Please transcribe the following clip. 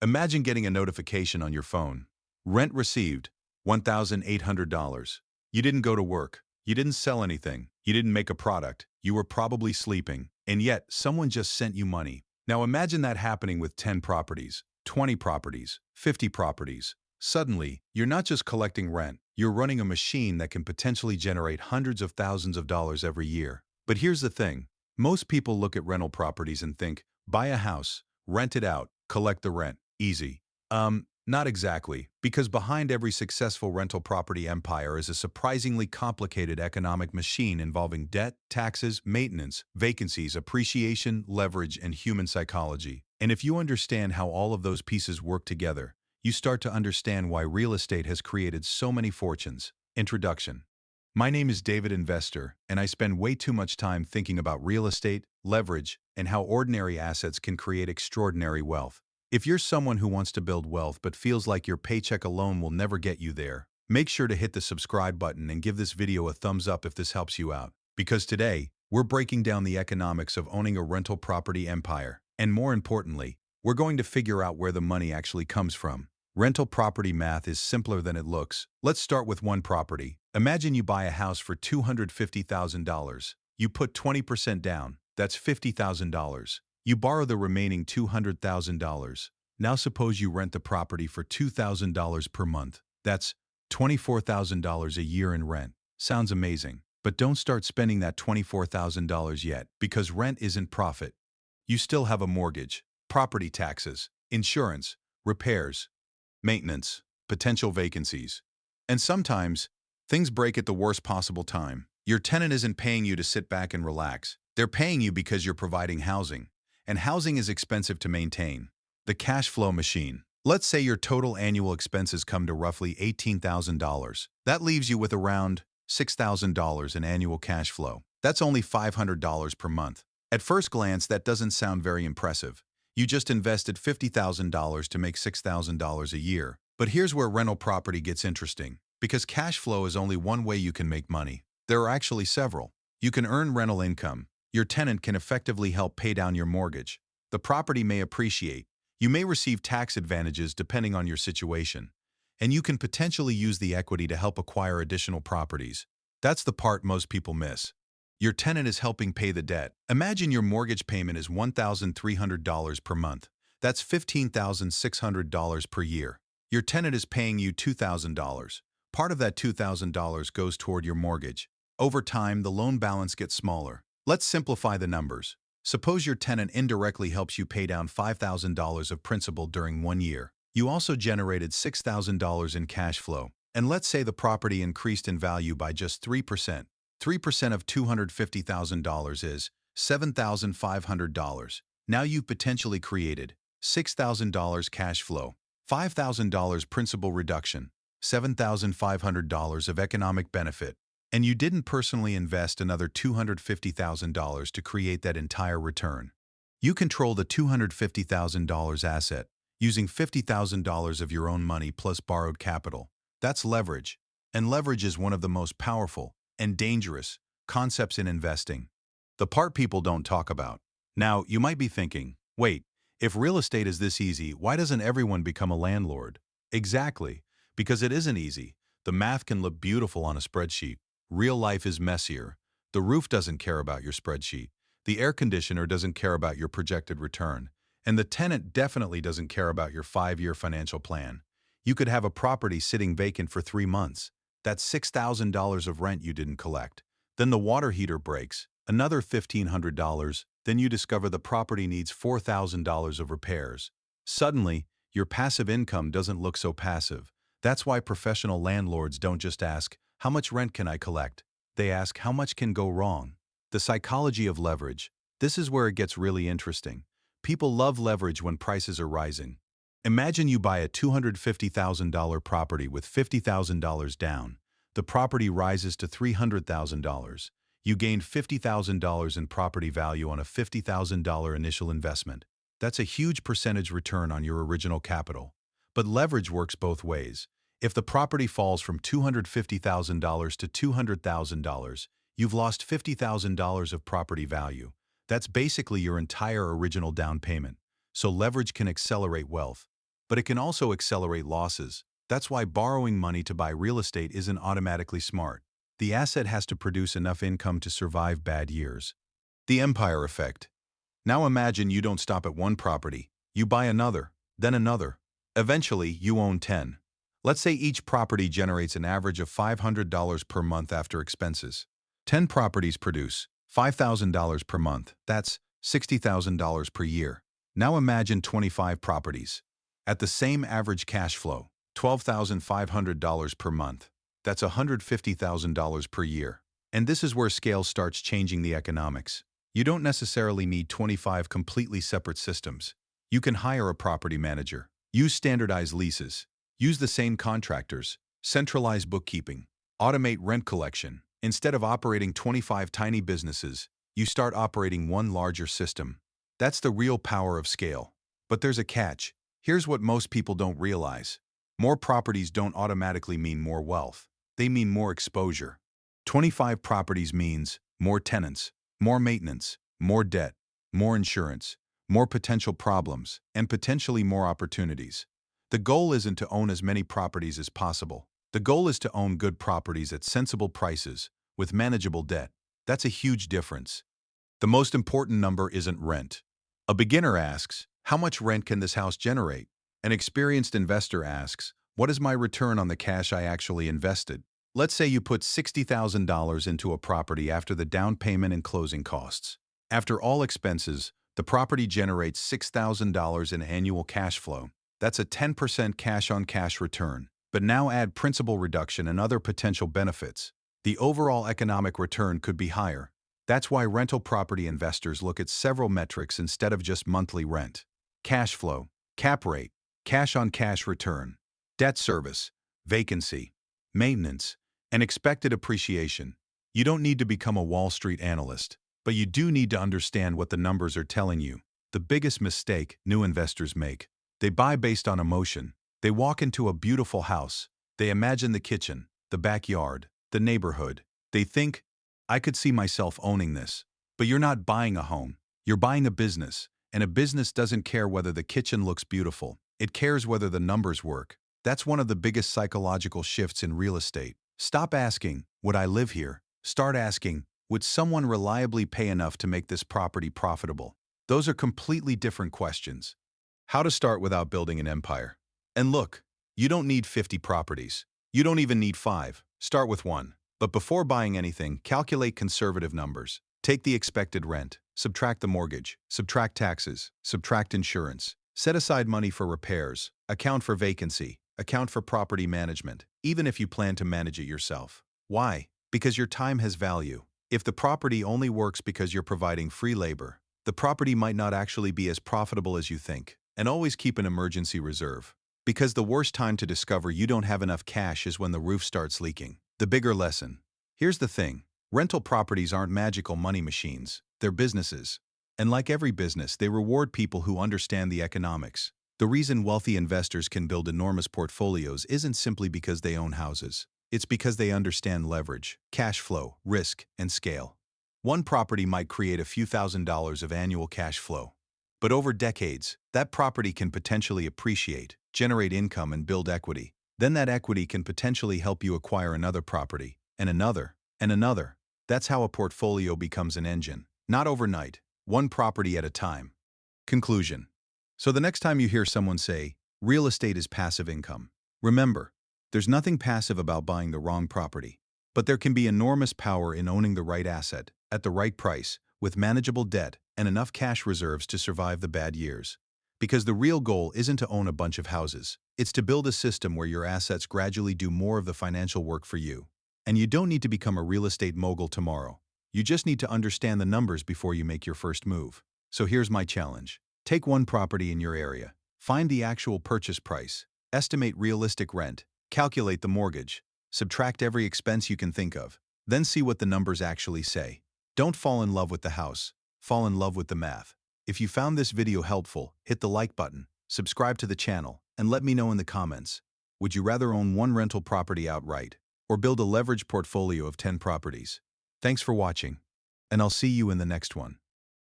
Imagine getting a notification on your phone. Rent received, $1,800. You didn't go to work. You didn't sell anything. You didn't make a product. You were probably sleeping. And yet, someone just sent you money. Now imagine that happening with 10 properties, 20 properties, 50 properties. Suddenly, you're not just collecting rent. You're running a machine that can potentially generate hundreds of thousands of dollars every year. But here's the thing. Most people look at rental properties and think, buy a house, rent it out, collect the rent. Easy. Not exactly, because behind every successful rental property empire is a surprisingly complicated economic machine involving debt, taxes, maintenance, vacancies, appreciation, leverage, and human psychology. And if you understand how all of those pieces work together, you start to understand why real estate has created so many fortunes. Introduction. My name is David Investor, and I spend way too much time thinking about real estate, leverage, and how ordinary assets can create extraordinary wealth. If you're someone who wants to build wealth but feels like your paycheck alone will never get you there, make sure to hit the subscribe button and give this video a thumbs up if this helps you out. Because today, we're breaking down the economics of owning a rental property empire. And more importantly, we're going to figure out where the money actually comes from. Rental property math is simpler than it looks. Let's start with one property. Imagine you buy a house for $250,000. You put 20% down. That's $50,000. You borrow the remaining $200,000. Now suppose you rent the property for $2,000 per month. That's $24,000 a year in rent. Sounds amazing. But don't start spending that $24,000 yet, because rent isn't profit. You still have a mortgage, property taxes, insurance, repairs, maintenance, potential vacancies. And sometimes, things break at the worst possible time. Your tenant isn't paying you to sit back and relax. They're paying you because you're providing housing. And housing is expensive to maintain. The cash flow machine. Let's say your total annual expenses come to roughly $18,000. That leaves you with around $6,000 in annual cash flow. That's only $500 per month. At first glance, that doesn't sound very impressive. You just invested $50,000 to make $6,000 a year. But here's where rental property gets interesting. Because cash flow is only one way you can make money. There are actually several. You can earn rental income. Your tenant can effectively help pay down your mortgage. The property may appreciate. You may receive tax advantages depending on your situation. And you can potentially use the equity to help acquire additional properties. That's the part most people miss. Your tenant is helping pay the debt. Imagine your mortgage payment is $1,300 per month. That's $15,600 per year. Your tenant is paying you $2,000. Part of that $2,000 goes toward your mortgage. Over time, the loan balance gets smaller. Let's simplify the numbers. Suppose your tenant indirectly helps you pay down $5,000 of principal during 1 year. You also generated $6,000 in cash flow. And let's say the property increased in value by just 3%. 3% of $250,000 is $7,500. Now you've potentially created $6,000 cash flow, $5,000 principal reduction, $7,500 of economic benefit. And you didn't personally invest another $250,000 to create that entire return. You control the $250,000 asset using $50,000 of your own money plus borrowed capital. That's leverage. And leverage is one of the most powerful and dangerous concepts in investing. The part people don't talk about. Now, you might be thinking, wait, if real estate is this easy, why doesn't everyone become a landlord? Exactly, because it isn't easy. The math can look beautiful on a spreadsheet. Real life is messier. The roof doesn't care about your spreadsheet. The air conditioner doesn't care about your projected return. And the tenant definitely doesn't care about your 5-year financial plan. You could have a property sitting vacant for 3 months. That's $6,000 of rent you didn't collect. Then the water heater breaks, another $1,500. Then you discover the property needs $4,000 of repairs. Suddenly, your passive income doesn't look so passive. That's why professional landlords don't just ask, how much rent can I collect? They ask, how much can go wrong? The psychology of leverage. This is where it gets really interesting. People love leverage when prices are rising. Imagine you buy a $250,000 property with $50,000 down. The property rises to $300,000. You gained $50,000 in property value on a $50,000 initial investment. That's a huge percentage return on your original capital. But leverage works both ways. If the property falls from $250,000 to $200,000, you've lost $50,000 of property value. That's basically your entire original down payment. So leverage can accelerate wealth. but it can also accelerate losses. That's why borrowing money to buy real estate isn't automatically smart. The asset has to produce enough income to survive bad years. The empire effect. Now imagine you don't stop at one property. You buy another, then another. Eventually, you own 10. Let's say each property generates an average of $500 per month after expenses. 10 properties produce $5,000 per month. That's $60,000 per year. Now imagine 25 properties. At the same average cash flow, $12,500 per month. That's $150,000 per year. And this is where scale starts changing the economics. You don't necessarily need 25 completely separate systems. You can hire a property manager, use standardized leases, use the same contractors, centralize bookkeeping, automate rent collection. Instead of operating 25 tiny businesses, you start operating one larger system. That's the real power of scale. But there's a catch. Here's what most people don't realize. More properties don't automatically mean more wealth. They mean more exposure. 25 properties means more tenants, more maintenance, more debt, more insurance, more potential problems, and potentially more opportunities. The goal isn't to own as many properties as possible. The goal is to own good properties at sensible prices, with manageable debt. That's a huge difference. The most important number isn't rent. A beginner asks, how much rent can this house generate? An experienced investor asks, what is my return on the cash I actually invested? Let's say you put $60,000 into a property after the down payment and closing costs. After all expenses, the property generates $6,000 in annual cash flow. That's a 10% cash-on-cash return. But now add principal reduction and other potential benefits. The overall economic return could be higher. That's why rental property investors look at several metrics instead of just monthly rent. Cash flow, cap rate, cash-on-cash return, debt service, vacancy, maintenance, and expected appreciation. You don't need to become a Wall Street analyst, but you do need to understand what the numbers are telling you. The biggest mistake new investors make. They buy based on emotion. They walk into a beautiful house. They imagine the kitchen, the backyard, the neighborhood. They think, I could see myself owning this. But you're not buying a home. You're buying a business. And a business doesn't care whether the kitchen looks beautiful. It cares whether the numbers work. That's one of the biggest psychological shifts in real estate. Stop asking, would I live here? Start asking, would someone reliably pay enough to make this property profitable? Those are completely different questions. How to start without building an empire. And look, you don't need 50 properties. You don't even need 5. Start with 1. But before buying anything, calculate conservative numbers. Take the expected rent, subtract the mortgage, subtract taxes, subtract insurance. Set aside money for repairs, account for vacancy, account for property management, even if you plan to manage it yourself. Why? Because your time has value. If the property only works because you're providing free labor, the property might not actually be as profitable as you think. And always keep an emergency reserve. Because the worst time to discover you don't have enough cash is when the roof starts leaking. The bigger lesson. Here's the thing. Rental properties aren't magical money machines. They're businesses. And like every business, they reward people who understand the economics. The reason wealthy investors can build enormous portfolios isn't simply because they own houses. It's because they understand leverage, cash flow, risk, and scale. One property might create a few $1,000s of annual cash flow. But over decades, that property can potentially appreciate, generate income, and build equity. Then that equity can potentially help you acquire another property, and another, and another. That's how a portfolio becomes an engine. Not overnight, one property at a time. Conclusion. So the next time you hear someone say, real estate is passive income, remember, there's nothing passive about buying the wrong property. But there can be enormous power in owning the right asset, at the right price, with manageable debt, and enough cash reserves to survive the bad years. Because the real goal isn't to own a bunch of houses. It's to build a system where your assets gradually do more of the financial work for you. And you don't need to become a real estate mogul tomorrow. You just need to understand the numbers before you make your first move. So here's my challenge. Take one property in your area. Find the actual purchase price. Estimate realistic rent. Calculate the mortgage. Subtract every expense you can think of. Then see what the numbers actually say. Don't fall in love with the house. Fall in love with the math. If you found this video helpful, hit the like button, subscribe to the channel, and let me know in the comments. Would you rather own one rental property outright, or build a leveraged portfolio of 10 properties? Thanks for watching, and I'll see you in the next one.